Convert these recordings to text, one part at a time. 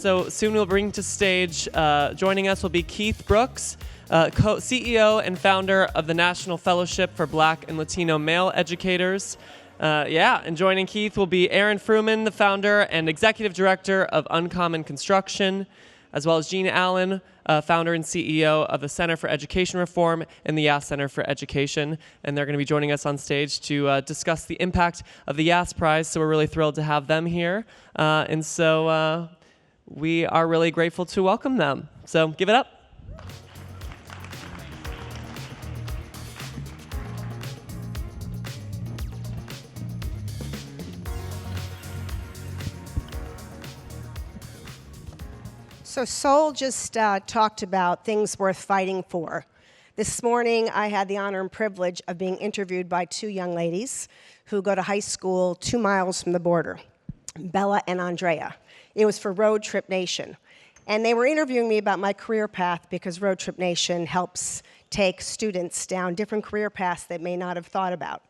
So soon we'll bring to stage, joining us will be Keith Brooks, CEO and founder of the National Fellowship for Black and Latino Male Educators. And joining Keith will be Aaron Frumin, the founder and executive director of Uncommon Construction, as well as Jeanne Allen, founder and CEO of the Center for Education Reform and the Yass Center for Education. And they're going to be joining us on stage to discuss the impact of the Yass Prize. So we're really thrilled to have them here. We are really grateful to welcome them. So give it up. So Sol just talked about things worth fighting for. This morning, I had the honor and privilege of being interviewed by two young ladies who go to high school 2 miles from the border, Bella and Andrea. It was for Road Trip Nation. And they were interviewing me about my career path because Road Trip Nation helps take students down different career paths they may not have thought about.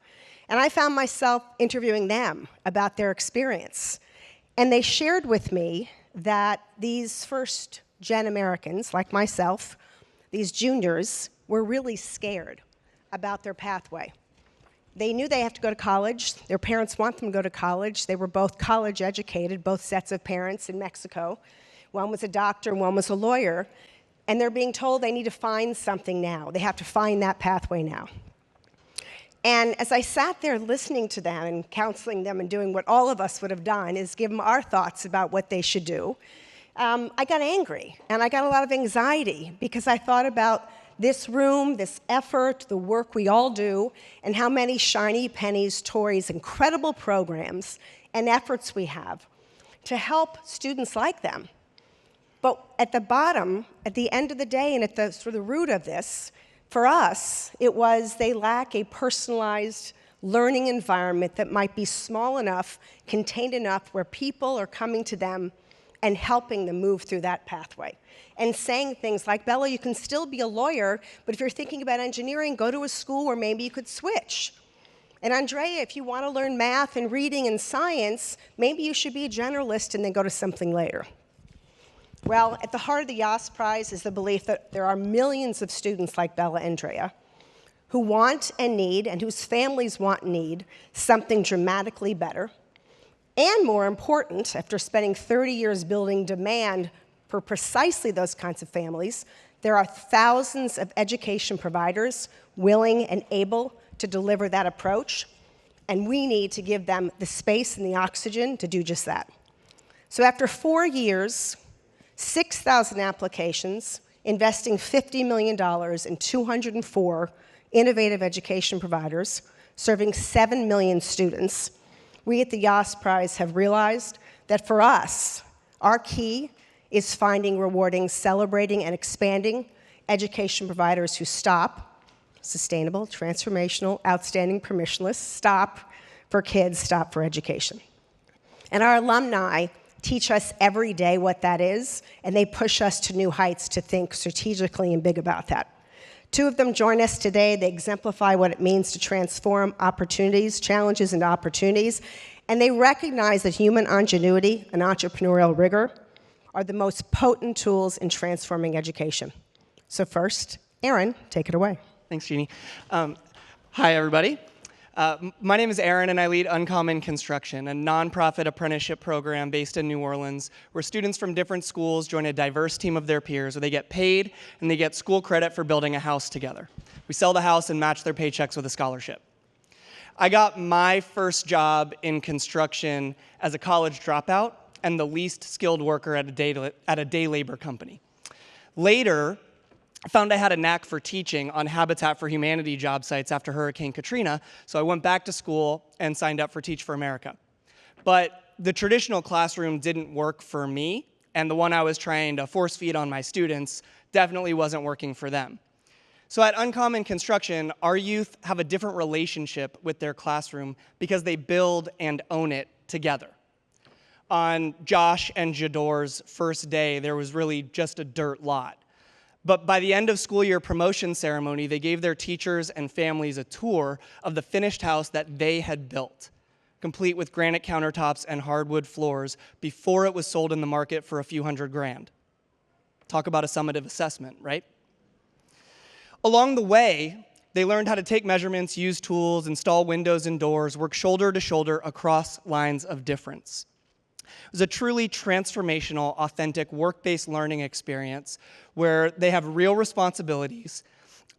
And I found myself interviewing them about their experience. And they shared with me that these first-gen Americans, like myself, these juniors, were really scared about their pathway. They knew they have to go to college. Their parents want them to go to college. They were both college educated, both sets of parents in Mexico. One was a doctor, one was a lawyer. And they're being told they need to find something now. They have to find that pathway now. And as I sat there listening to them and counseling them and doing what all of us would have done is give them our thoughts about what they should do, I got angry and I got a lot of anxiety because I thought about this room, this effort, the work we all do, and how many shiny pennies, toys, incredible programs and efforts we have to help students like them. But at the bottom, at the end of the day and at the sort of the root of this, for us, it was they lack a personalized learning environment that might be small enough, contained enough, where people are coming to them and helping them move through that pathway. And saying things like, Bella, you can still be a lawyer, but if you're thinking about engineering, go to a school where maybe you could switch. And Andrea, if you want to learn math and reading and science, maybe you should be a generalist and then go to something later. Well, at the heart of the Yass Prize is the belief that there are millions of students like Bella and Andrea who want and need, and whose families want and need, something dramatically better. And more important, after spending 30 years building demand for precisely those kinds of families, there are thousands of education providers willing and able to deliver that approach, and we need to give them the space and the oxygen to do just that. So after 4 years, 6,000 applications, investing $50 million in 204 innovative education providers, serving 7 million students, we at the Yass Prize have realized that for us, our key is finding, rewarding, celebrating, and expanding education providers who stop, sustainable, transformational, outstanding, permissionless, stop for kids, stop for education. And our alumni teach us every day what that is, and they push us to new heights to think strategically and big about that. 2 of them join us today. They exemplify what it means to transform opportunities, challenges into opportunities, and they recognize that human ingenuity and entrepreneurial rigor are the most potent tools in transforming education. So first, Aaron, take it away. Thanks, Jeanne. Hi, everybody. My name is Aaron, and I lead Uncommon Construction, a nonprofit apprenticeship program based in New Orleans, where students from different schools join a diverse team of their peers, where they get paid and they get school credit for building a house together. We sell the house and match their paychecks with a scholarship. I got my first job in construction as a college dropout and the least skilled worker at a day labor company. Later, I found I had a knack for teaching on Habitat for Humanity job sites after Hurricane Katrina, so I went back to school and signed up for Teach for America. But the traditional classroom didn't work for me, and the one I was trying to force feed on my students definitely wasn't working for them. So at Uncommon Construction, our youth have a different relationship with their classroom because they build and own it together. On Josh and Jador's first day, there was really just a dirt lot. But by the end of school year promotion ceremony, they gave their teachers and families a tour of the finished house that they had built. complete with granite countertops and hardwood floors, before it was sold in the market for a few $100,000. Talk about a summative assessment, right? Along the way, they learned how to take measurements, use tools, install windows and doors, work shoulder to shoulder across lines of difference. It was a truly transformational, authentic, work-based learning experience where they have real responsibilities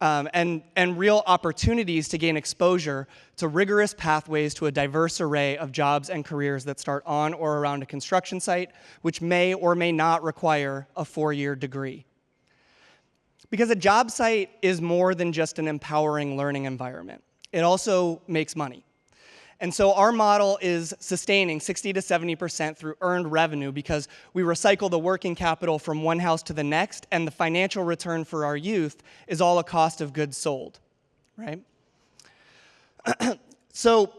and real opportunities to gain exposure to rigorous pathways to a diverse array of jobs and careers that start on or around a construction site, which may or may not require a 4-year degree. Because a job site is more than just an empowering learning environment. It also makes money. And so our model is sustaining 60 to 70% through earned revenue because we recycle the working capital from one house to the next, and the financial return for our youth is all a cost of goods sold, right? So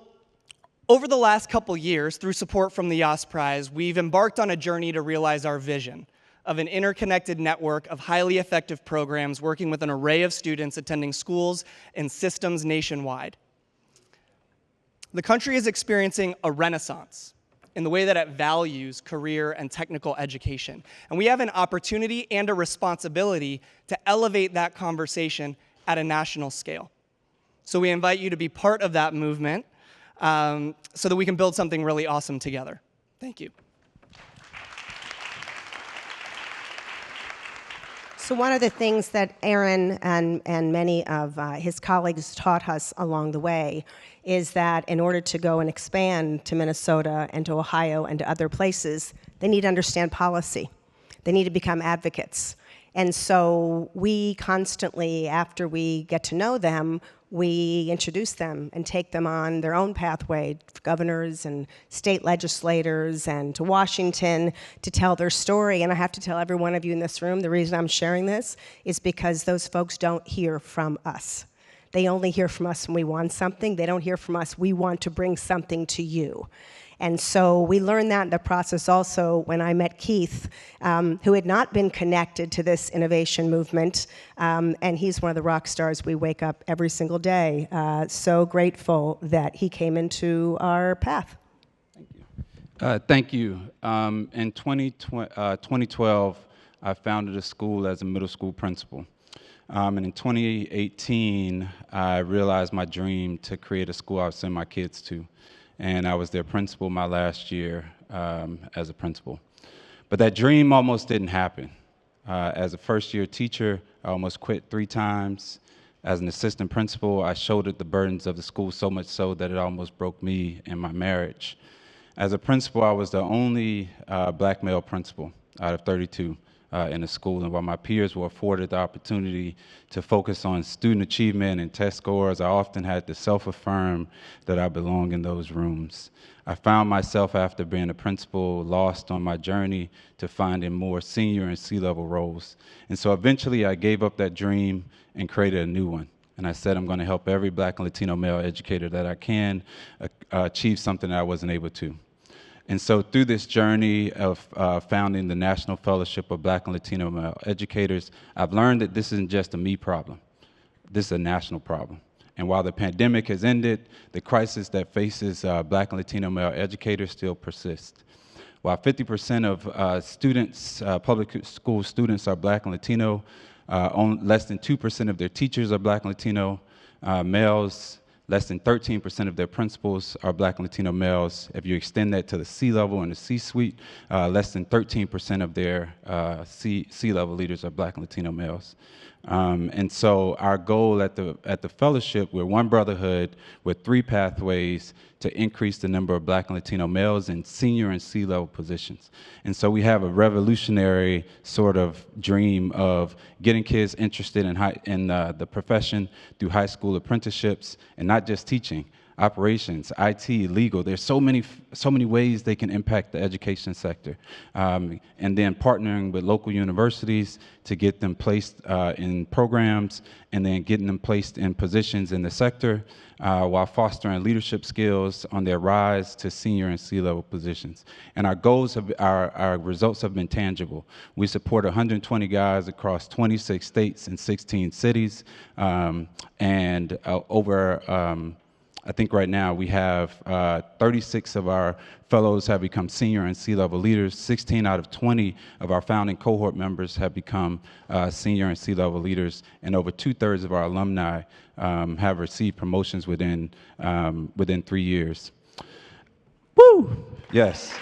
over the last couple years, through support from the Yass Prize, we've embarked on a journey to realize our vision of an interconnected network of highly effective programs working with an array of students attending schools and systems nationwide. The country is experiencing a renaissance in the way that it values career and technical education. And we have an opportunity and a responsibility to elevate that conversation at a national scale. So we invite you to be part of that movement so that we can build something really awesome together. Thank you. So one of the things that Aaron and many of his colleagues taught us along the way is that in order to go and expand to Minnesota and to Ohio and to other places, they need to understand policy. They need to become advocates. And so we constantly, after we get to know them, we introduce them and take them on their own pathway, governors and state legislators and to Washington to tell their story. And I have to tell every one of you in this room, the reason I'm sharing this is because those folks don't hear from us. They only hear from us when we want something. They don't hear from us, we want to bring something to you. And so we learned that in the process also when I met Keith, who had not been connected to this innovation movement, and he's one of the rock stars we wake up every single day. So grateful that he came into our path. Thank you. In 2012, I founded a school as a middle school principal. And in 2018, I realized my dream to create a school I would send my kids to. And I was their principal my last year as a principal. But that dream almost didn't happen. As a first-year teacher, I almost quit 3 times. As an assistant principal, I shouldered the burdens of the school so much so that it almost broke me and my marriage. As a principal, I was the only black male principal out of 32 in the school, and while my peers were afforded the opportunity to focus on student achievement and test scores, I often had to self-affirm that I belong in those rooms. I found myself, after being a principal, lost on my journey to finding more senior and C-level roles. And so eventually I gave up that dream and created a new one. And I said I'm going to help every black and Latino male educator that I can achieve something that I wasn't able to. And so through this journey of founding the National Fellowship of Black and Latino Male Educators, I've learned that this isn't just a me problem. This is a national problem. And while the pandemic has ended, the crisis that faces black and Latino male educators still persists. While 50% of students, public school students are black and Latino, less than 2% of their teachers are black and Latino males. Less than 13% of their principals are black and Latino males. If you extend that to the C-level and the C-suite, less than 13% of their C-level leaders are black and Latino males. And so our goal at the fellowship, we're one brotherhood with 3 pathways to increase the number of black and Latino males in senior and C-level positions. And so we have a revolutionary sort of dream of getting kids interested in the profession through high school apprenticeships, and not just teaching, operations, IT, legal. There's so many ways they can impact the education sector. And then partnering with local universities to get them placed in programs, and then getting them placed in positions in the sector while fostering leadership skills on their rise to senior and C-level positions. And our results have been tangible. We support 120 guys across 26 states and 16 cities, and over I think right now we have 36 of our fellows have become senior and C-level leaders. 16 out of 20 of our founding cohort members have become senior and C-level leaders, and over 2/3 of our alumni have received promotions within 3 years. Woo! Yes.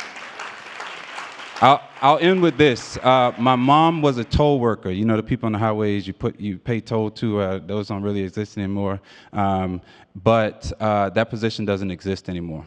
I'll end with this. My mom was a toll worker. You know, the people on the highways you pay toll to, those don't really exist anymore. But that position doesn't exist anymore.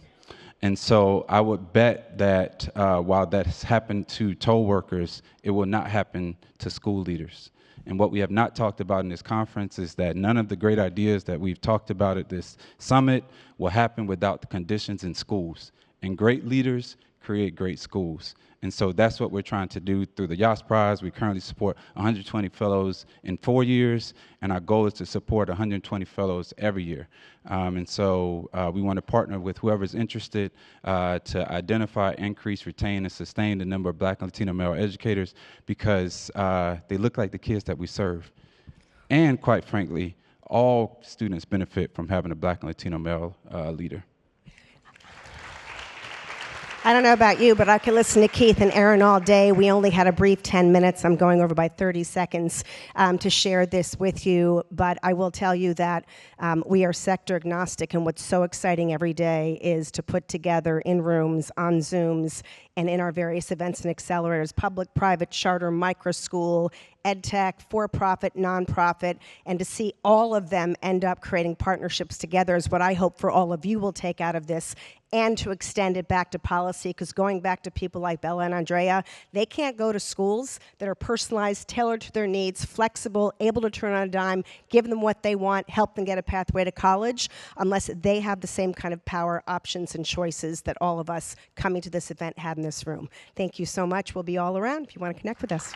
And so I would bet that while that has happened to toll workers, it will not happen to school leaders. And what we have not talked about in this conference is that none of the great ideas that we've talked about at this summit will happen without the conditions in schools. And great leaders create great schools. And so that's what we're trying to do through the Yass Prize. We currently support 120 fellows in 4 years, and our goal is to support 120 fellows every year. And so we want to partner with whoever's interested to identify, increase, retain, and sustain the number of Black and Latino male educators, because they look like the kids that we serve. And quite frankly, all students benefit from having a Black and Latino male leader. I don't know about you, but I could listen to Keith and Aaron all day. We only had a brief 10 minutes. I'm going over by 30 seconds to share this with you. But I will tell you that we are sector agnostic, and what's so exciting every day is to put together in rooms, on Zooms, and in our various events and accelerators, public, private, charter, micro school, ed tech, for-profit, nonprofit, and to see all of them end up creating partnerships together is what I hope for all of you will take out of this, and to extend it back to policy, because going back to people like Bella and Andrea, they can't go to schools that are personalized, tailored to their needs, flexible, able to turn on a dime, give them what they want, help them get a pathway to college, unless they have the same kind of power, options, and choices that all of us coming to this event have in this room. Thank you so much. We'll be all around if you want to connect with us.